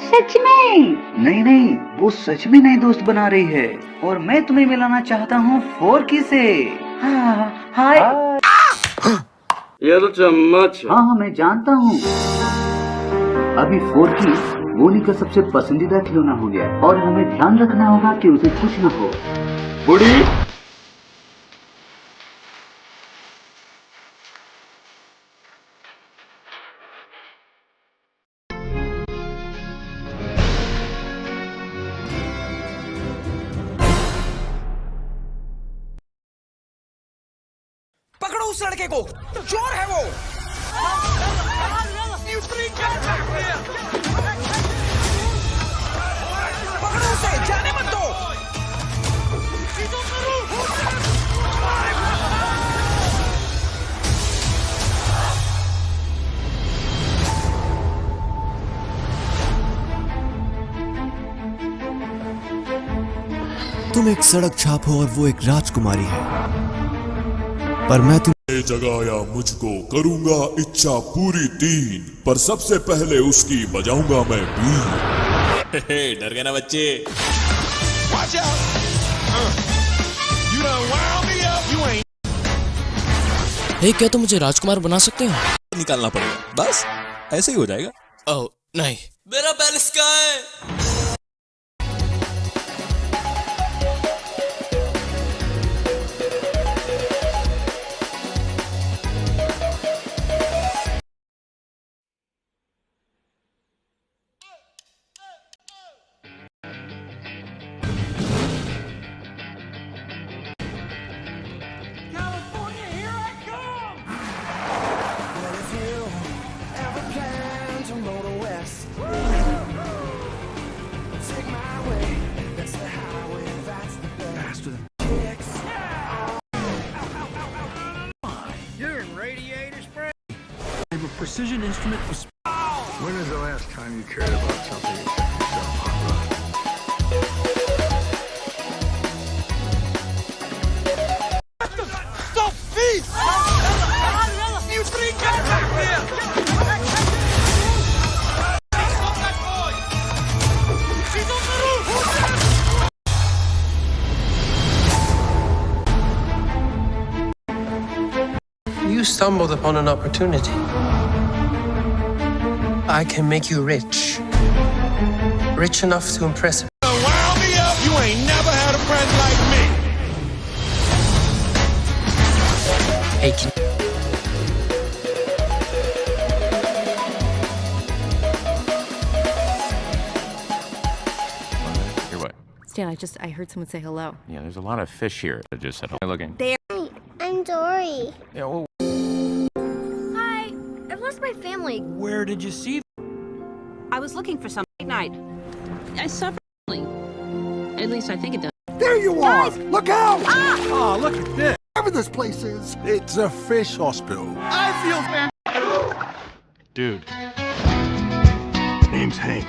सच में? नहीं नहीं, वो सच में नए दोस्त बना रही है और मैं तुम्हें मिलाना चाहता हूँ 4 से। हाँ हाय। ये तो चम्मच। हाँ मैं जानता हूँ। अभी 4 वोनी का सबसे पसंदीदा खिलौना हो गया और हमें ध्यान रखना होगा कि उसे कुछ न हो। बुढ़ी पकड़ो उस लड़के को, चोर है वो। पकड़ो उसे, जाने मत दो। तुम एक सड़क छाप हो और वो एक राजकुमारी है, पर मैं तुम्हें जगाया मुझको, करूंगा इच्छा पूरी 3, पर सबसे पहले उसकी बजाऊंगा मैं बीन। डर गए ना बच्चे? हे, क्या तुम मुझे राजकुमार बना सकते हो? निकालना पड़ेगा, बस ऐसे ही हो जाएगा। ओह नहीं, मेरा बैलेंस कहाँ है? Precision instrument was. When was the last time you cared about something except yourself? Stop, please! You three, get back here! Stop that boy! He's on the roof! You stumbled upon an opportunity. I can make you rich. Rich enough to impress her. Wound me up, you ain't never had a friend like me. Hey, can You're what? Stan, I heard someone say hello. Yeah, there's a lot of fish here that just said, "Hey, looking." There. Hi, I'm Dory. Yeah, well, Hi, I've lost my family. Where did you see? I was looking for something at night. I suffer. At least I think it does. There you are! Look out! Ah! Oh, look at this! Whatever this place is, it's a fish hospital. I feel bad. Dude. Name's Hank.